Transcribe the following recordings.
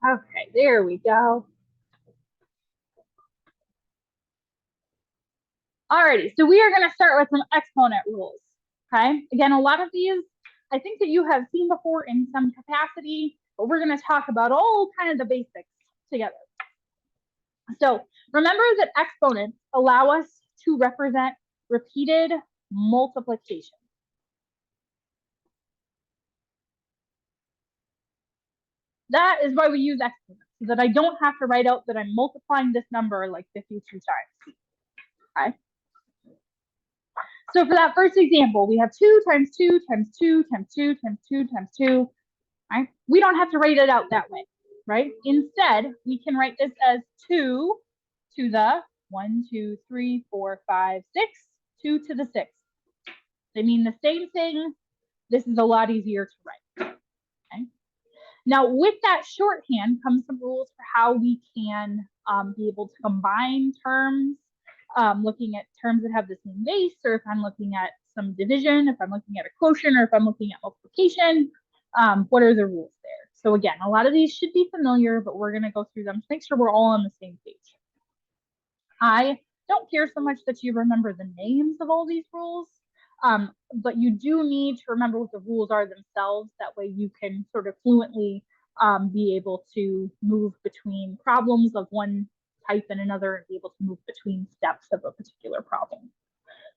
Okay, there we go. Alrighty, so we are going to start with some exponent rules. Okay, again, a lot of these I think that you have seen before in some capacity, but we're going to talk about all kind of the basics together. So remember that exponents allow us to represent repeated multiplication. That is why we use exponents, so that I don't have to write out that I'm multiplying this number like 52 times. Okay. So for that first example, we have 2 times 2 times 2 times 2 times 2 times 2. Right? We don't have to write it out that way, right? Instead, we can write this as 2 to the 1, 2, 3, 4, 5, 6, 2 to the 6. They mean the same thing. This is a lot easier to write. Okay? Now, with that shorthand comes some rules for how we can be able to combine terms, looking at terms that have the same base, or if I'm looking at some division, if I'm looking at a quotient, or if I'm looking at multiplication, what are the rules there? So again, a lot of these should be familiar, but we're going to go through them to make sure we're all on the same page. I don't care so much that you remember the names of all these rules, but you do need to remember what the rules are themselves. That way you can sort of fluently be able to move between problems of one type and another and be able to move between steps of a particular problem.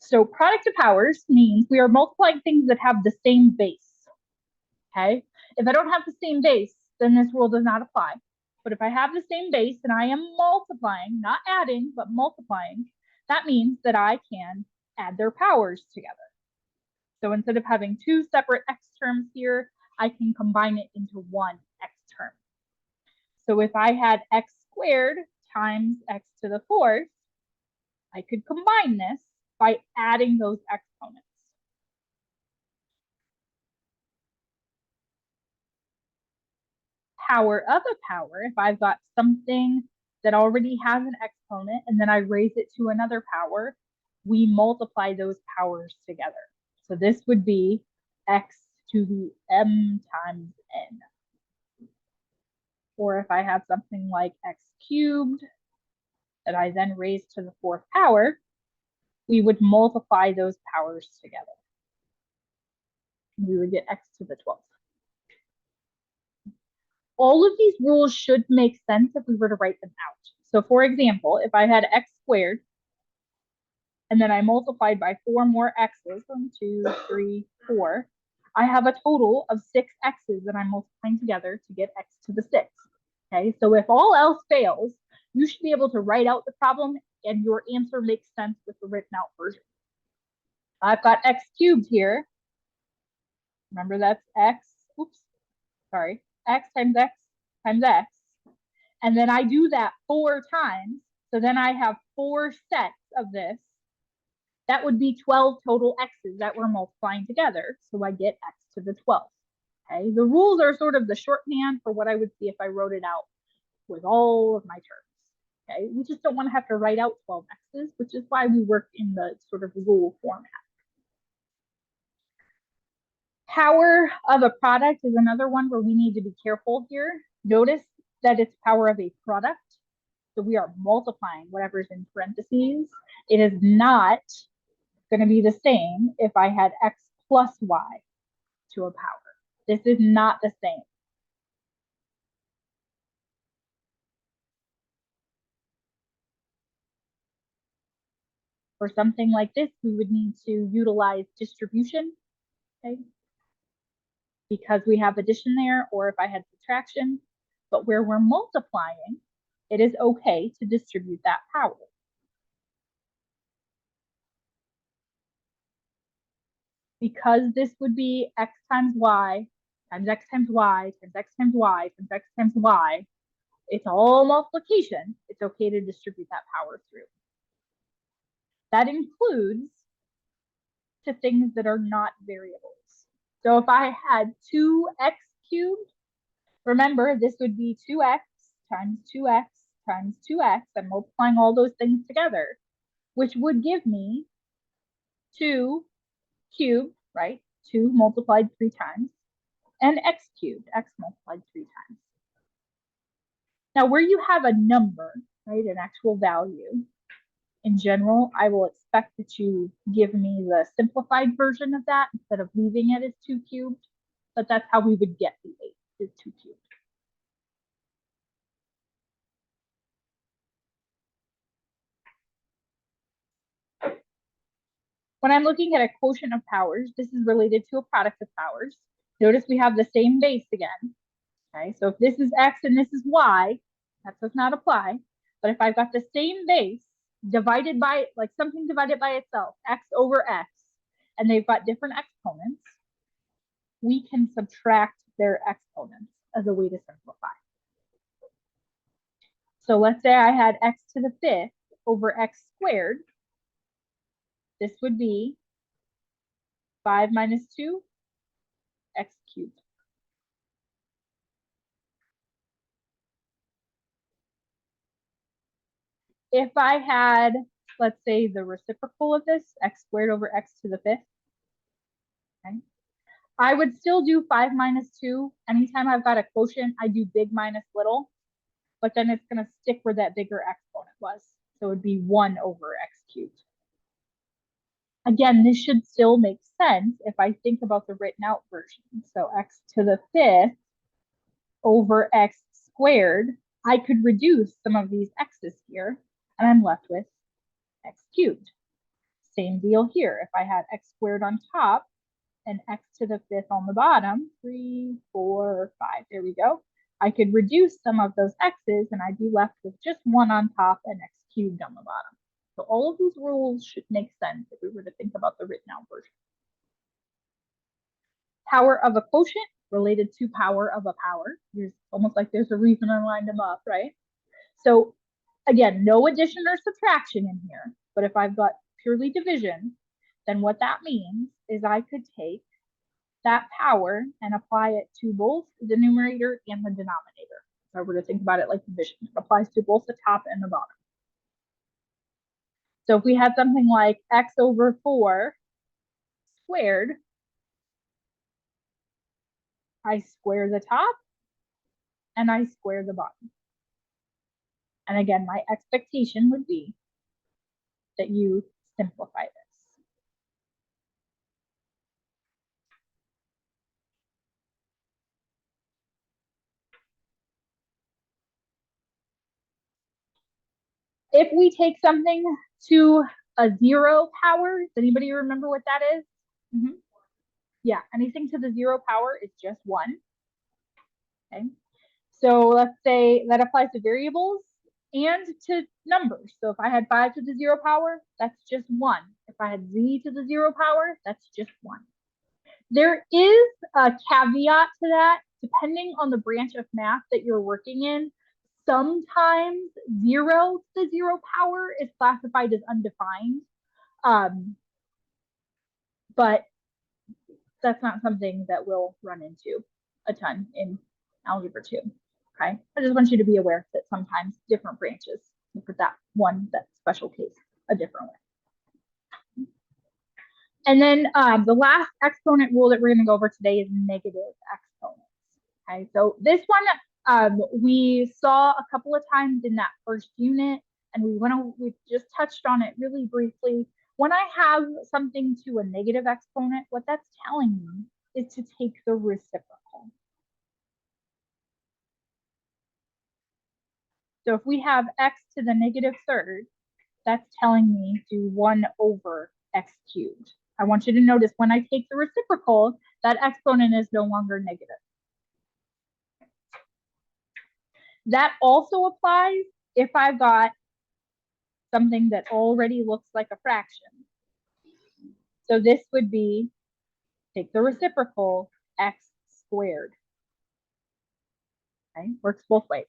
So product of powers means we are multiplying things that have the same base. Okay. If I don't have the same base, then this rule does not apply. But if I have the same base and I am multiplying, not adding, but multiplying, that means that I can add their powers together. So instead of having two separate x terms here, I can combine it into one x term. So if I had x squared times x to the fourth, I could combine this by adding those exponents. Power of a power, if I've got something that already has an exponent and then I raise it to another power, we multiply those powers together. So this would be x to the m times n. Or if I have something like x cubed that I then raise to the fourth power, we would multiply those powers together. We would get x to the 12th. All of these rules should make sense if we were to write them out. So for example, if I had x squared and then I multiplied by 4 more x's, 1, 2, 3, 4, I have a total of 6 x's that I'm multiplying together to get x to the 6. Okay, so if all else fails, you should be able to write out the problem and your answer makes sense with the written out version. I've got x cubed here. Remember that's x, x times x times x. And then I do that 4 times. So then I have 4 sets of this. That would be 12 total x's that we're multiplying together. So I get x to the 12th. Okay, the rules are sort of the shorthand for what I would see if I wrote it out with all of my terms. Okay, we just don't want to have to write out 12 x's, which is why we work in the sort of rule format. Power of a product is another one where we need to be careful here. Notice that it's power of a product. So we are multiplying whatever's in parentheses. It is not going to be the same if I had x plus y to a power. This is not the same. For something like this, we would need to utilize distribution, okay? Because we have addition there, or if I had subtraction. But where we're multiplying, it is okay to distribute that power. Because this would be x times y times x times y times x times y times x times y, it's all multiplication. It's okay to distribute that power through. That includes to things that are not variables. So if I had 2x cubed, remember this would be 2x times 2x times 2x. I'm multiplying all those things together, which would give me 2 cubed, right? 2 multiplied 3 times, and x cubed, x multiplied 3 times. Now, where you have a number, right, an actual value, in general, I will expect that you give me the simplified version of that instead of leaving it as 2 cubed, but that's how we would get the 8, is 2 cubed. When I'm looking at a quotient of powers, this is related to a product of powers. Notice we have the same base again. Okay, so if this is x and this is y, that does not apply. But if I've got the same base divided by, like something divided by itself, x over x, and they've got different exponents, we can subtract their exponents as a way to simplify. So let's say I had x to the 5th over x squared. This would be 5 minus 2, x cubed. If I had, let's say, the reciprocal of this, x squared over x to the 5th, okay, I would still do 5 minus 2. Anytime I've got a quotient, I do big minus little, but then it's going to stick where that bigger exponent was. So it would be 1 over x cubed. Again, this should still make sense if I think about the written out version. So x to the 5th over x squared, I could reduce some of these x's here, and I'm left with x cubed. Same deal here. If I had x squared on top and x to the 5th on the bottom, 3, 4, 5, there we go. I could reduce some of those x's and I'd be left with just 1 on top and x cubed on the bottom. So all of these rules should make sense if we were to think about the written out version. Power of a quotient related to power of a power. It's almost like there's a reason I lined them up, right? So again, no addition or subtraction in here, but if I've got purely division, then what that means is I could take that power and apply it to both the numerator and the denominator. If I were to think about it like division, it applies to both the top and the bottom. So if we had something like x over 4 squared, I square the top and I square the bottom. And again, my expectation would be that you simplify this. If we take something to a 0 power, does anybody remember what that is? Mm-hmm. Yeah, anything to the 0 power is just 1. Okay. So let's say that applies to variables and to numbers. So if I had 5 to the 0 power, that's just 1. If I had z to the 0 power, that's just 1. There is a caveat to that. Depending on the branch of math that you're working in, sometimes 0 to the 0 power is classified as undefined. But that's not something that we'll run into a ton in Algebra 2. Okay, I just want you to be aware that sometimes different branches look at that special case a different way. And then the last exponent rule that we're going to go over today is negative exponents. Okay, so this one we saw a couple of times in that first unit, and we just touched on it really briefly. When I have something to a negative exponent, what that's telling me is to take the reciprocal. So if we have x to the negative third, that's telling me do 1 over x cubed. I want you to notice when I take the reciprocal, that exponent is no longer negative. That also applies if I've got something that already looks like a fraction. So this would be, take the reciprocal, x squared. Okay, works both ways.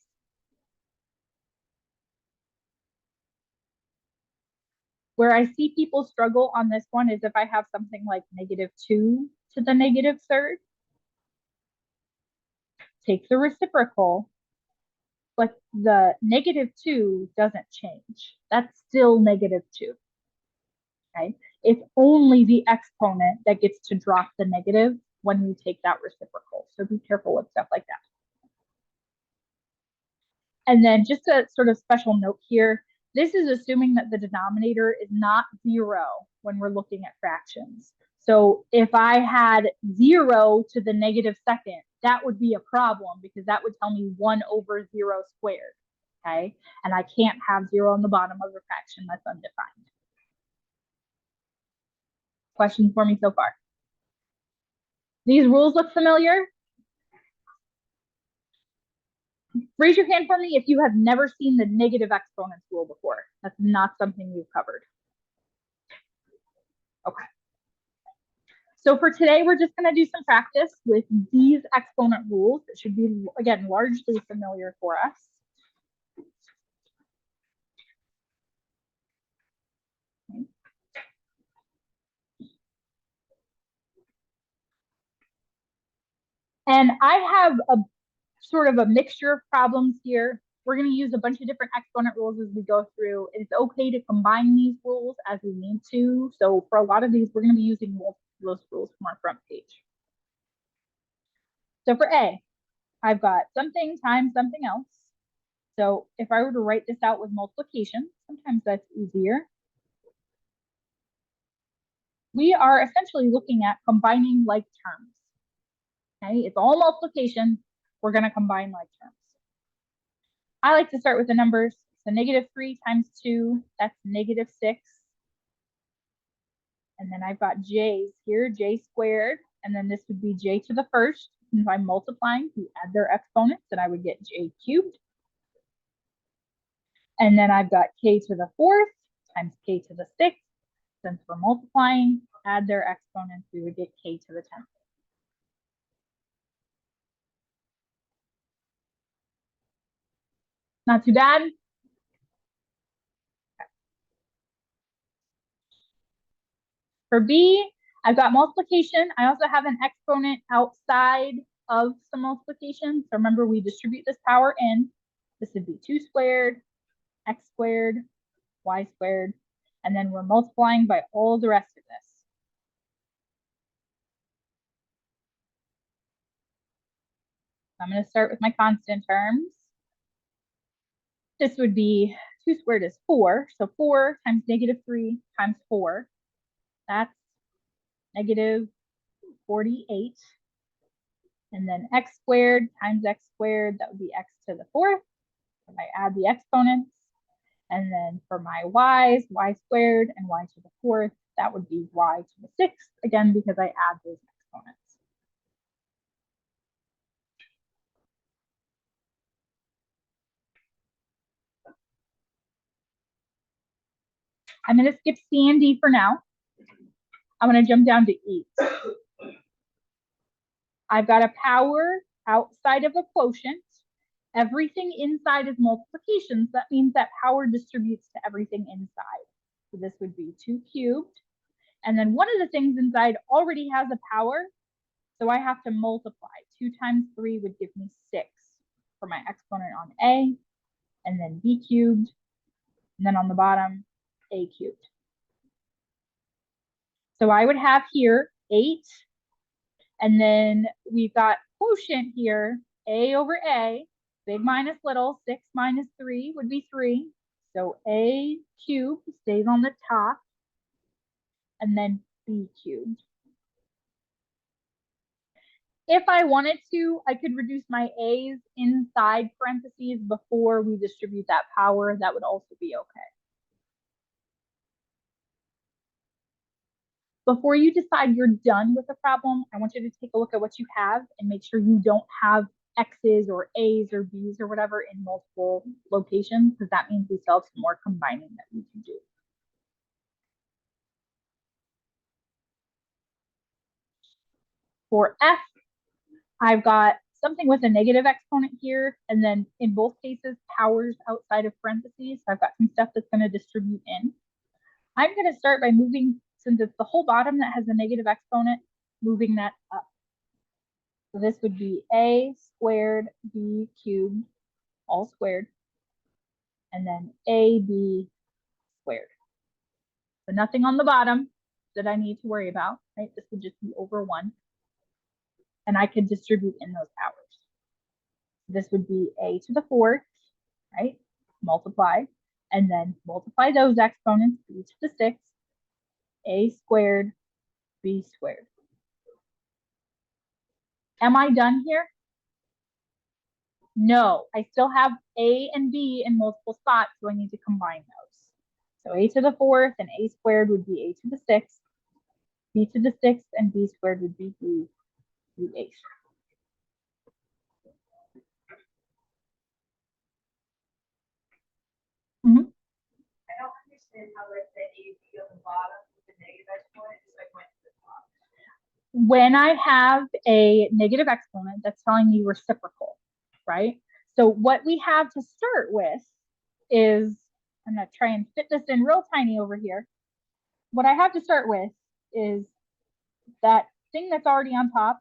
Where I see people struggle on this one is if I have something like -2 to the negative third. Take the reciprocal, but the -2 doesn't change. That's still -2. Okay? It's only the exponent that gets to drop the negative when we take that reciprocal. So be careful with stuff like that. And then just a sort of special note here, this is assuming that the denominator is not 0 when we're looking at fractions. So if I had 0 to the -2nd, that would be a problem because that would tell me 1/0 squared, okay? And I can't have 0 on the bottom of a fraction that's undefined. Questions for me so far? These rules look familiar? Raise your hand for me if you have never seen the negative exponents rule before. That's not something you've covered. Okay. So for today, we're just going to do some practice with these exponent rules that should be, again, largely familiar for us. Okay. And I have a sort of a mixture of problems here. We're going to use a bunch of different exponent rules as we go through. It's okay to combine these rules as we need to. So for a lot of these, we're going to be using multiple those rules from our front page. So for A, I've got something times something else. So if I were to write this out with multiplication, sometimes that's easier. We are essentially looking at combining like terms. Okay, it's all multiplication. We're going to combine like terms. I like to start with the numbers. So -3 times 2, that's -6. And then I've got j's here, j squared. And then this would be j to the first. And if I'm multiplying, we add their exponents, and I would get j cubed. And then I've got k to the 4th times k to the 6th. Since we're multiplying, add their exponents, we would get k to the 10th. Not too bad. Okay. For B, I've got multiplication. I also have an exponent outside of some multiplication. So remember, we distribute this power in. This would be 2 squared, x squared, y squared, and then we're multiplying by all the rest of this. I'm going to start with my constant terms. This would be 2 squared is 4. So 4 times -3 times 4. That's -48. And then x squared times x squared, that would be x to the 4th. And I add the exponents. And then for my y's, y squared and y to the 4th, that would be y to the 6th, again, because I add those exponents. I'm going to skip C and D for now. I'm going to jump down to E. I've got a power outside of a quotient. Everything inside is multiplication. So that means that power distributes to everything inside. So this would be 2 cubed. And then one of the things inside already has a power. So I have to multiply. 2 times 3 would give me 6 for my exponent on A. And then B cubed. And then on the bottom, A cubed. So I would have here 8. And then we've got quotient here, A over A, big minus little, 6 minus 3 would be 3. So A cubed stays on the top, and then B cubed. If I wanted to, I could reduce my A's inside parentheses before we distribute that power. That would also be okay. Before you decide you're done with the problem, I want you to take a look at what you have and make sure you don't have X's or A's or B's or whatever in multiple locations, because that means we still have some more combining that we can do. For F, I've got something with a negative exponent here, and then in both cases, powers outside of parentheses. So I've got some stuff that's going to distribute in. I'm going to start by moving, since it's the whole bottom that has a negative exponent, moving that up. So this would be A squared B cubed, all squared, and then AB squared. So nothing on the bottom that I need to worry about, right? This would just be over 1. And I could distribute in those powers. This would be A to the 4th, right? Multiply, and then multiply those exponents, b to the 6, a squared, b squared. Am I done here? No, I still have a and b in multiple spots, so I need to combine those. So a to the 4th and a squared would be a to the 6th, b to the 6th, and b squared would be b to the 8th. Mm-hmm. I don't understand how like the AB on the bottom with the negative exponent is like went to the top. When I have a negative exponent, that's telling me reciprocal, right? So what we have to start with is, I'm gonna try and fit this in real tiny over here. What I have to start with is that thing that's already on top.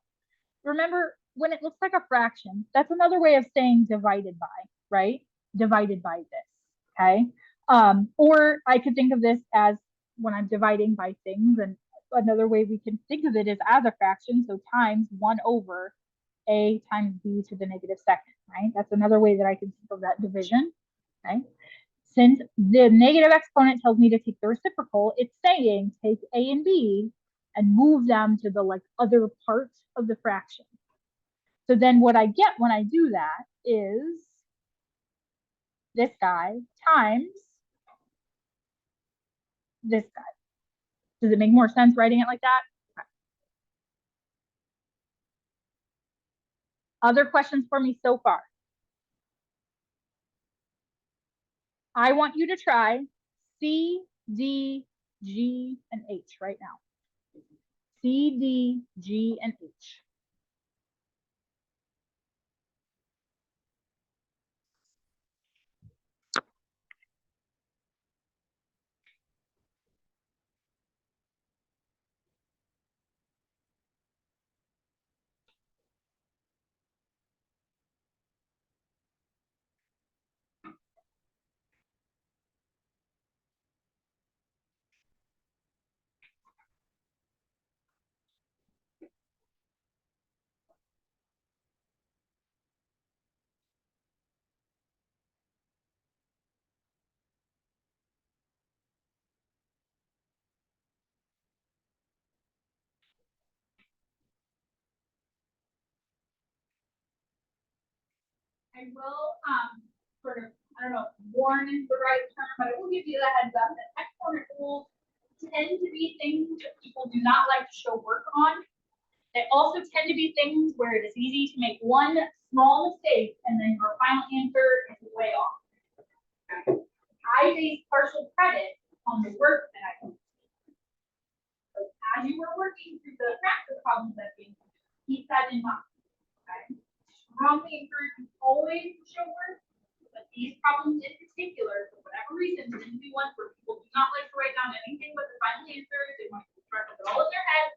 Remember, when it looks like a fraction, that's another way of saying divided by, right? Divided by this, okay? Or I could think of this as when I'm dividing by things, and another way we can think of it is as a fraction, so times 1 over a times b to the negative 2nd, right? That's another way that I can think of that division, right? Since the negative exponent tells me to take the reciprocal, it's saying take a and b and move them to the like other part of the fraction. So then what I get when I do that is this guy times this guy. Does it make more sense writing it like that? Other questions for me so far? I want you to try C, D, G, and H right now. C, D, G, and H. I will sort of, I don't know if warn is the right term, but I will give you the heads up that exponent rules tend to be things that people do not like to show work on. They also tend to be things where it is easy to make one small mistake and then your final answer is way off. I base partial credit on the work that I do. So as you were working through the practice problems that we keep that in mind. Okay? Strongly encourage you always to show work, but these problems in particular, for whatever reason, tend to be ones where people do not like to write down anything but the final answer. They want to try to put it all in their heads.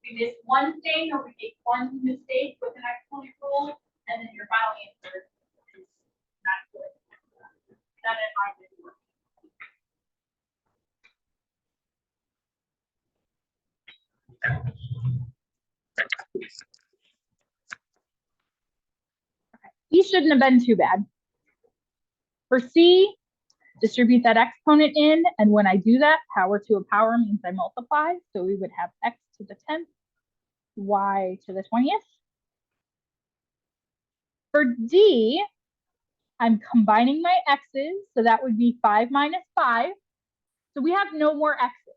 We miss one thing or we make one mistake with an exponent rule, and then your final answer is not good. That is how it works. E shouldn't have been too bad. For C, distribute that exponent in, and when I do that, power to a power means I multiply, so we would have x to the 10th, y to the 20th. For D, I'm combining my x's, so that would be 5 minus 5. So we have no more x's.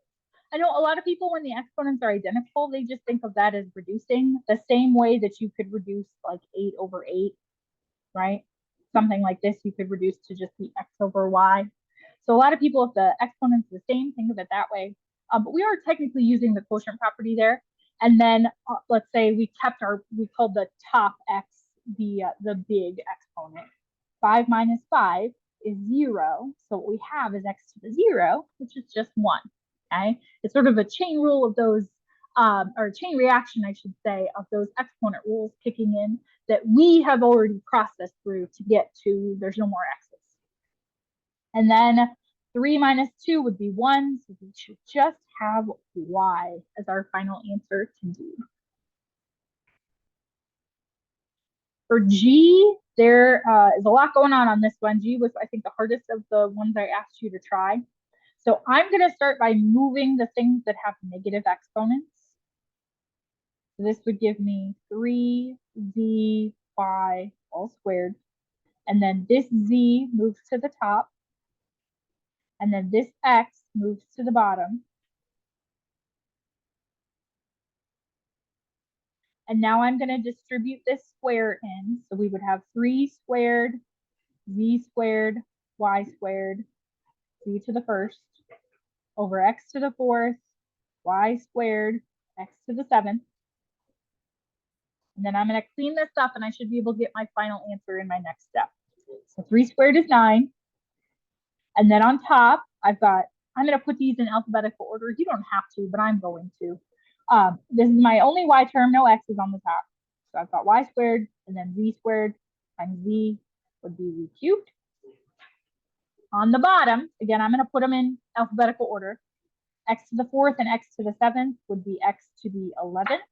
I know a lot of people, when the exponents are identical, they just think of that as reducing, the same way that you could reduce like 8 over 8, right? Something like this, you could reduce to just be x over y. So a lot of people, if the exponent's the same, think of it that way. But we are technically using the quotient property there. And then let's say we called the top x the big exponent. 5 minus 5 is 0. So what we have is x to the 0, which is just 1. Okay, it's sort of a chain rule of those, or chain reaction, I should say, of those exponent rules kicking in that we have already processed through to get to there's no more x's. And then 3 minus 2 would be 1, so we should just have y as our final answer to D. For G, There is a lot going on this one. G was, I think, the hardest of the ones I asked you to try. So I'm going to start by moving the things that have negative exponents. So this would give me 3z y all squared. And then this z moves to the top. And then this x moves to the bottom. And now I'm going to distribute this square in. So we would have 3 squared, z squared, y squared, z to the first, over x to the fourth, y squared, x to the seventh. And then I'm going to clean this up and I should be able to get my final answer in my next step. So 3 squared is 9. And then on top, I'm going to put these in alphabetical order. You don't have to, but I'm going to. This is my only y term, no x's on the top. So I've got y squared and then z squared times z would be z cubed. On the bottom, again, I'm going to put them in alphabetical order. X to the fourth and x to the seventh would be x to the 11th.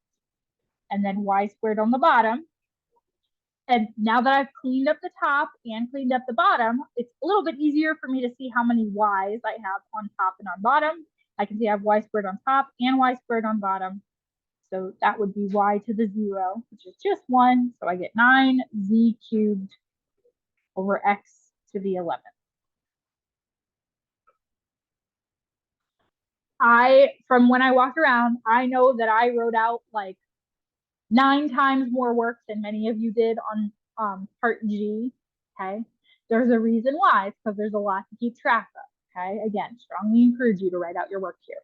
And then y squared on the bottom. And now that I've cleaned up the top and cleaned up the bottom, it's a little bit easier for me to see how many y's I have on top and on bottom. I can see I have y squared on top and y squared on bottom. So that would be y to the 0, which is just 1. So I get 9z cubed over x to the 11th. From when I walked around, I know that I wrote out like 9 times more work than many of you did on part G. Okay. There's a reason why. It's because there's a lot to keep track of. Okay. Again, strongly encourage you to write out your work here.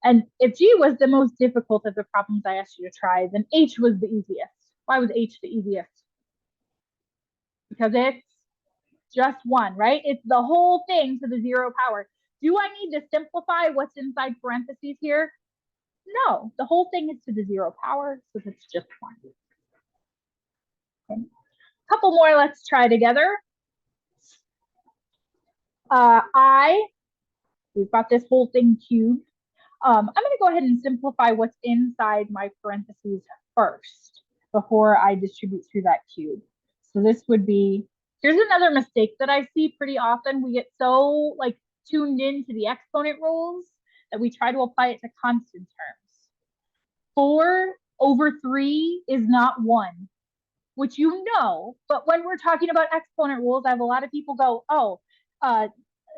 And if G was the most difficult of the problems I asked you to try, then H was the easiest. Why was H the easiest? Because it's just 1, right? It's the whole thing to the 0 power. Do I need to simplify what's inside parentheses here? No, the whole thing is to the 0 power, so it's just 1. Okay. Couple more, let's try together. We've got this whole thing cubed. I'm going to go ahead and simplify what's inside my parentheses first before I distribute through that cube. So this would be, here's another mistake that I see pretty often. We get so like tuned into the exponent rules that we try to apply it to constant terms. 4 over 3 is not 1, which you know, but when we're talking about exponent rules, I have a lot of people go, oh,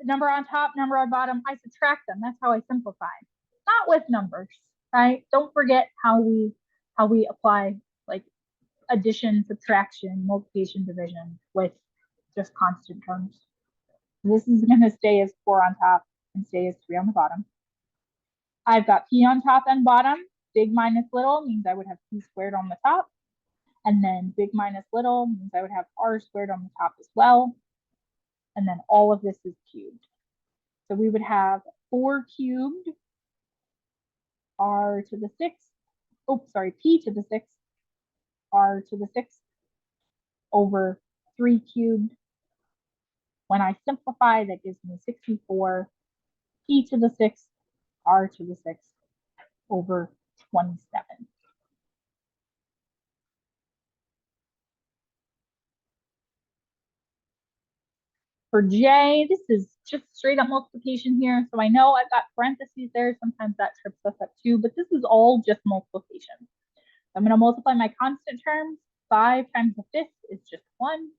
number on top, number on bottom, I subtract them. That's how I simplify. Not with numbers, right? Don't forget how we apply like addition, subtraction, multiplication, division with just constant terms. This is going to stay as 4 on top and stay as 3 on the bottom. I've got p on top and bottom. Big minus little means I would have p squared on the top. And then big minus little means I would have r squared on the top as well. And then all of this is cubed. So we would have 4 cubed r to the 6th, p to the 6th, r to the 6th over 3 cubed. When I simplify, that gives me 64 p to the 6th, r to the 6th over 27. For J, this is just straight up multiplication here. So I know I've got parentheses there. Sometimes that trips us up too, but this is all just multiplication. I'm going to multiply my constant terms. 5 times the 5th is just 1.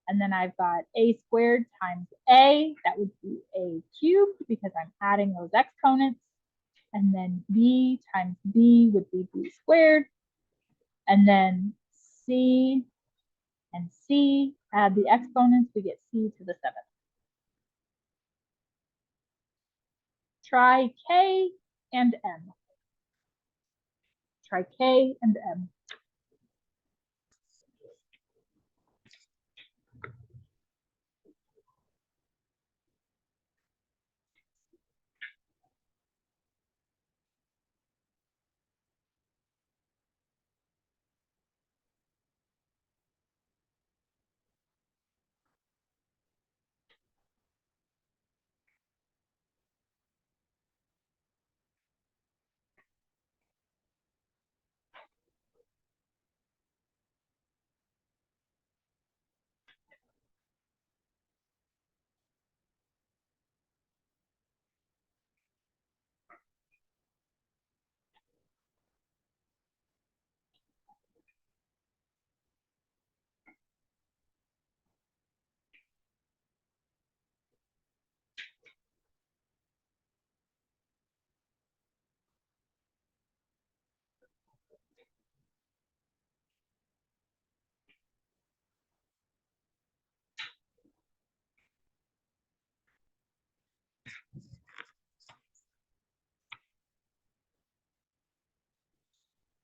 And then I've got a squared times a. That would be a cubed because I'm adding those exponents. And then b times b would be b squared. And then c and c, add the exponents, we get c to the 7th. Try k and m. Try k and m.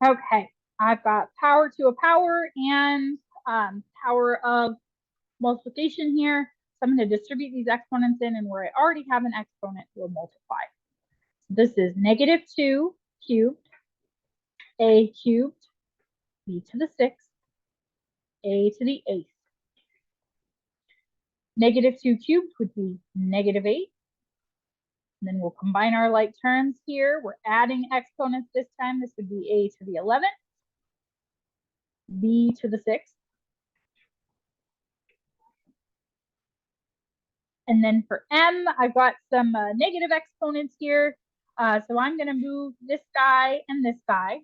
Okay, I've got power to a power and power of multiplication here. So I'm going to distribute these exponents in, and where I already have an exponent, we'll multiply. This is -2 cubed, a cubed, b to the 6th, a to the 8th. -2 cubed would be -8. And then we'll combine our like terms here. We're adding exponents this time. This would be a to the 11th, b to the 6th. And then for m, I've got some negative exponents here. So I'm going to move this guy and this guy.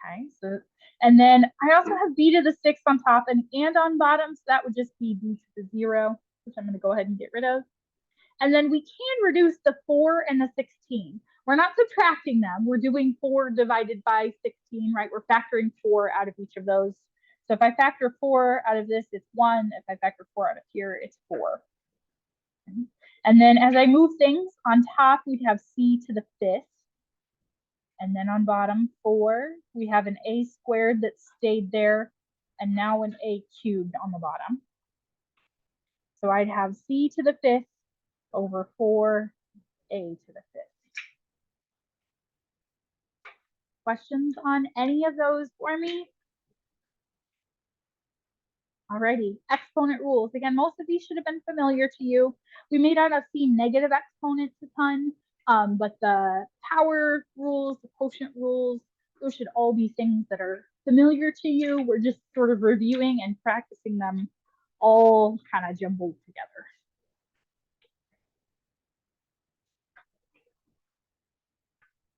Okay, so, and then I also have b to the 6th on top and on bottom. So that would just be b to the 0, which I'm going to go ahead and get rid of. And then we can reduce the 4 and the 16. We're not subtracting them. We're doing 4 divided by 16, right? We're factoring 4 out of each of those. So if I factor 4 out of this, it's 1. If I factor 4 out of here, it's 4. Okay. And then as I move things, on top, we'd have c to the 5th. And then on bottom, 4, we have an a squared that stayed there, and now an a cubed on the bottom. So I'd have c to the 5th over 4a to the 5th. Questions on any of those for me? Alrighty, exponent rules. Again, most of these should have been familiar to you. We may not have seen negative exponents a ton, but the power rules, the quotient rules, those should all be things that are familiar to you. We're just sort of reviewing and practicing them all kind of jumbled together.